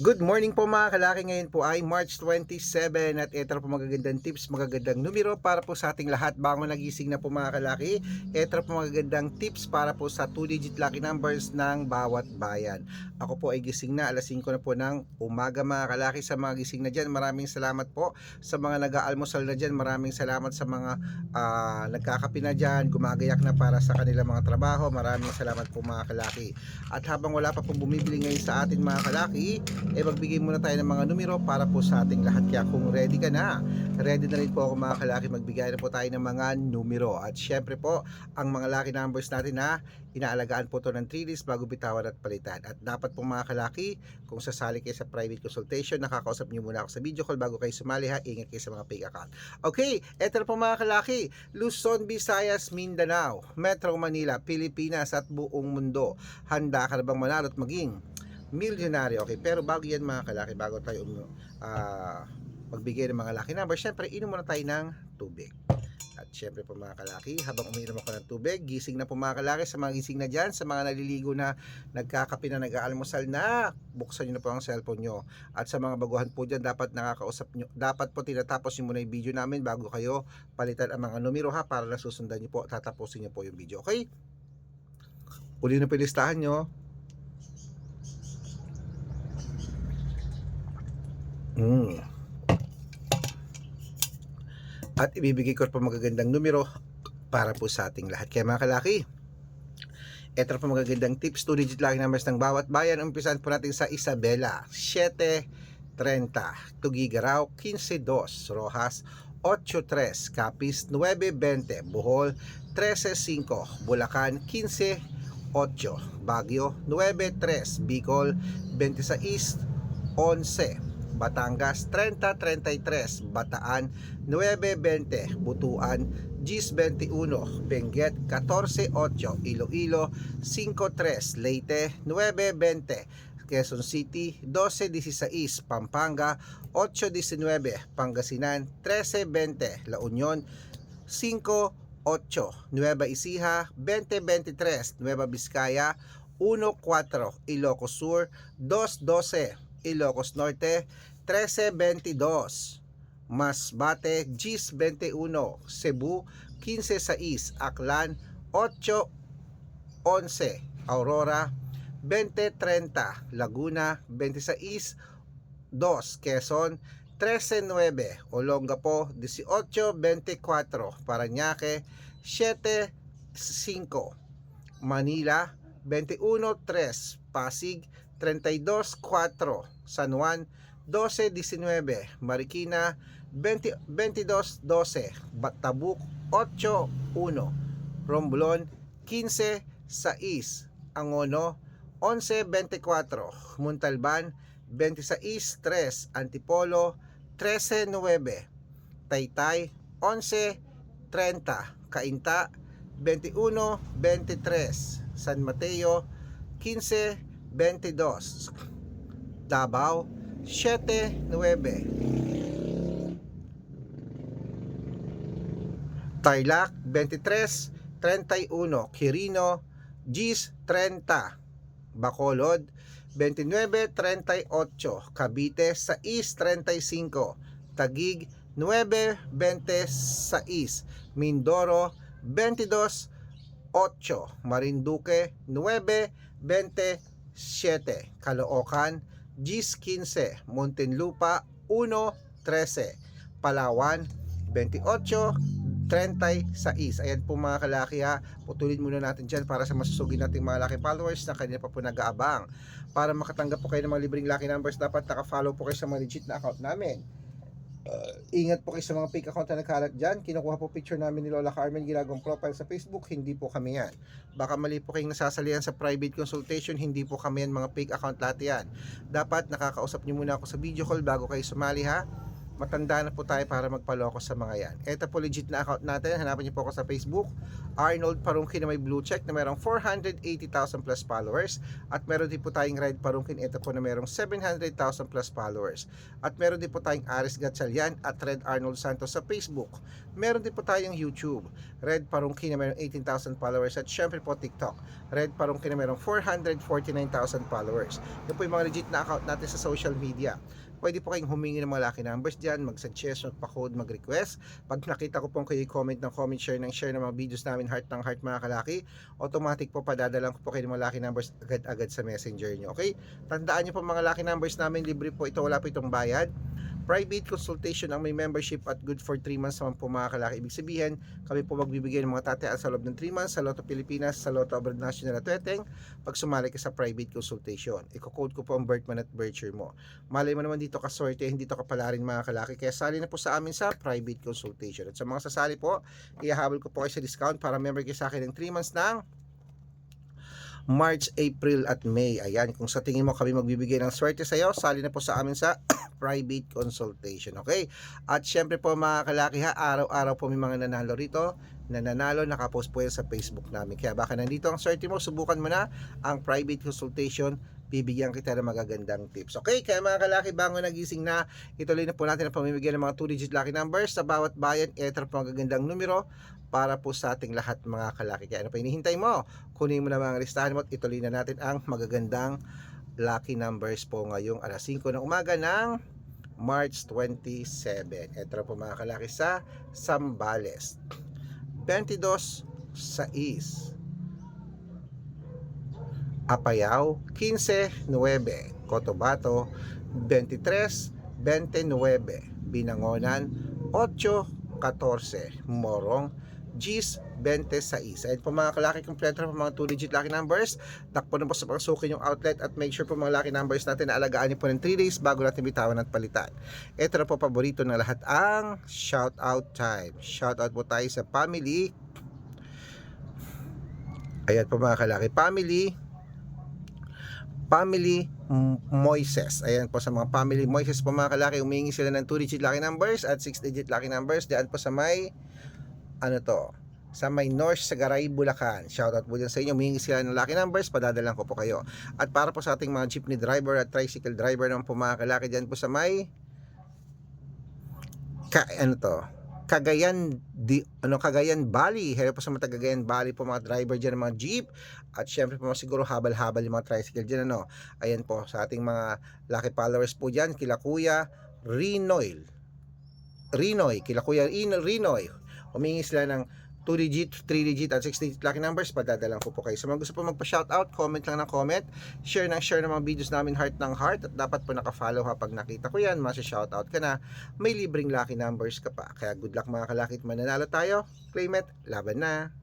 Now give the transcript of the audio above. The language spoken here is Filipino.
Good morning po mga kalaki. Ngayon po ay March 27 at ito po magagandang tips, magagandang numero para po sa ating lahat. Bago nagising na po mga kalaki, ito po magagandang tips para po sa 2-digit lucky numbers ng bawat bayan. Ako po ay gising na, alas 5 na po ng umaga mga kalaki. Sa mga gising na dyan, maraming salamat po. Sa mga nag-aalmusal na dyan, maraming salamat. Sa mga nagkakape na dyan, gumagayak na para sa kanilang mga trabaho, maraming salamat po mga kalaki. At habang wala pa po bumibili ngayon sa atin mga kalaki, magbigay muna tayo ng mga numero para po sa ating lahat. Kaya kung ready ka na, ready na rin po ako mga kalaki, magbigay na po tayo ng mga numero. At syempre po, ang mga lucky numbers natin na inaalagaan po to ng 3 days bago bitawan at palitan. At dapat po mga kalaki, kung sasali kayo sa private consultation, nakakausap nyo muna ako sa video call bago kayo sumali ha. Ingat kayo sa mga fake account. Okay, eto na po mga kalaki, Luzon, Visayas, Mindanao, Metro Manila, Pilipinas at buong mundo. Handa ka na bang manalo at maging milyonaryo? Okay, pero bago yan mga kalaki, bago tayo magbigay ng mga lucky number, syempre inom muna tayo ng tubig. At syempre po mga kalaki, habang umiinom ako ng tubig, gising na po mga kalaki. Sa mga gising na dyan, sa mga naliligo na, nagkakape na, nag-aalmusal na, buksan nyo na po ang cellphone nyo. At sa mga baguhan po dyan, dapat nakakausap nyo, dapat po tinatapos nyo muna yung video namin bago kayo palitan ang mga numero ha, para nasusundan nyo po, tatapusin nyo po yung video. Okay, uli na po yung listahan nyo. At ibibigay ko po magagandang numero para po sa ating lahat. Kaya mga kalaki, ito po magagandang tips, 2-digit lucky numbers ng bawat bayan. Umpisan po natin sa Isabela, 7:30, Tugigaraw, 15:2, Rojas, 8:3, Capiz, 9:20, Bohol, 13:5, Bulacan, 15:8, Baguio, 9:3, Bicol, 26:11, Batangas, 30:33, Bataan, 9:20, Butuan, 10:21, Benguet, 14:8, Iloilo, 5:3, Leyte, 9:20, Quezon City, 12:16, Pampanga, 8:19, Pangasinan, 13:20, La Union, 5:8, Nueva Ecija, 20:23, Nueva Vizcaya, 1:4, Ilocos Sur, 2:12, Ilocos Norte, 13:22, Masbate, 10:21, Cebu, 15:6, Aklan, 8:11, Aurora, 20:30, Laguna, 26:2, Quezon, 13:9, Olongapo, 18:24, Parañaque, 7:5, Manila, 21:3, Pasig, 32:4, San Juan, 12:19, Marikina, 22:12, Tabuk, 8:1, Romblon, 15:6, Angono, 11:24, Montalban, 26:3, Antipolo, 13:9, Taytay, 11:30, Cainta, 21:23, San Mateo, 15:22, Davao, 7:9, Tarlac, 23:31, Quirino, 10:30, Bacolod, 29:38, Cavite, 6:35, Taguig, 9:26, Mindoro, 22:8, Marinduque, 9:27, Caloocan, 10:15, Muntinlupa, 1:13, Palawan, 28:36. Ayan po mga kalaki ha, putulin muna natin dyan para sa masusugin nating mga laki followers na kanina pa po nag-aabang. Para makatanggap po kayo ng mga libreng lucky numbers, dapat naka-follow po kayo sa mga legit na account namin. Ingat po kayo sa mga fake account na nagkalat dyan. Kinukuha po picture namin ni Lola Carmen, ginagawang profile sa Facebook, hindi po kami yan. Baka mali po kayong nasasalihan sa private consultation, hindi po kami yan, mga fake account lahat yan. Dapat nakakausap nyo muna ako sa video call bago kayo sumali ha. Matanda na po tayo para magpaloko sa mga yan. Ito po legit na account natin. Hanapin niyo po ako sa Facebook. Arnold Parungkin na may blue check na mayroong 480,000 plus followers. At meron din po tayong Red Parungkin. Ito po na mayroong 700,000 plus followers. At meron din po tayong Aris Gatchalian at Red Arnold Santos sa Facebook. Meron din po tayong YouTube. Red Parungkin na mayroong 18,000 followers. At syempre po TikTok. Red Parungkin na mayroong 449,000 followers. Yan po yung mga legit na account natin sa social media. Pwede po kayong humingi ng mga lucky numbers dyan, mag-suggest, magpa-code, mag-request. Pag nakita ko pong kayo comment ng comment, share ng mga videos namin, heart ng heart mga kalaki, automatic po padadalan ko po kayo ng mga lucky numbers agad-agad sa messenger nyo. Okay? Tandaan nyo po mga lucky numbers namin, libre po ito, wala po itong bayad. Private consultation ang may membership at good for 3 months naman po mga kalaki. Ibig sabihin, kami po magbibigay ng mga tataan sa loob ng 3 months sa Lotto Pilipinas, sa Lotto Abroad National at Tweteng pag sumali ka sa private consultation. Iko-code ko po ang birth month at birth year mo. Malay mo naman dito kaswerte, hindi to kapalarin mga kalaki. Kaya sali na po sa amin sa private consultation. At sa mga sasali po, ihahabol ko po kayo sa discount para member kayo sa akin ng 3 months ng March, April at May. Ayan, kung sa tingin mo kami magbibigay ng swerte sa iyo, sali na po sa amin sa private consultation. Okay? At syempre po mga kalaki ha, araw-araw po may mga nanalo rito. Nananalo, nakapost po yan sa Facebook namin. Kaya baka nandito ang swerte mo, subukan mo na ang private consultation. Bibigyan kita ng magagandang tips. Okay, kaya mga kalaki, bago nagising na, ituloy na po natin ang pamimigay ng mga 2-digit lucky numbers sa bawat bayan. Ito po magagandang numero para po sa ating lahat mga kalaki. Kaya ano pa hinihintay mo? Kunin mo na mga listahan mo at ituloy na natin ang magagandang lucky numbers po ngayong alas 5 ng umaga ng March 27. Ito po mga kalaki sa Zambales. 22, 6. Apayao, 15, 9. Cotabato, 23, 29. Binangonan, 8, 14. Morong, Gis, 26. Ayun po mga kalaki, kompleto po mga 2-digit lucky numbers. Takpo na po sa pangsukin yung outlet at make sure po mga lucky numbers natin na alagaan niyo po ng 3 days bago natin bitawan at palitan. Ito na po paborito ng lahat ang shout out time. Shout out po tayo sa family. Ayan po mga kalaki, Family Moises. Ayan po sa mga Family Moises po mga kalaki, humingi sila ng 2-digit lucky numbers at 6-digit lucky numbers. Diyan po sa may sa may North Sagaray, Bulacan. Shoutout po dyan sa inyo. Humingi sila ng lucky numbers, padadalan ko po kayo. At para po sa ating mga jeepney driver at tricycle driver naman po mga kalaki, dyan po sa may Cagayan Valley. Hello po sa mga Cagayan Valley po mga driver dyan ng mga jeep. At syempre po siguro habal-habal yung mga tricycle dyan Ayan po sa ating mga lucky followers po dyan, kila Kuya Rinoy, kila Kuya Rinoy. Humingi sila ng 2-digit, 3-digit at 6-digit lucky numbers, padadalang ko po kayo. So mga gusto po magpa-shoutout, comment lang ng comment, share ng mga videos namin, heart ng heart, at dapat po naka-follow ha. Pag nakita ko yan, masi-shoutout ka na, may libreng lucky numbers ka pa. Kaya good luck mga kalakit, mananalo tayo, claim it, laban na.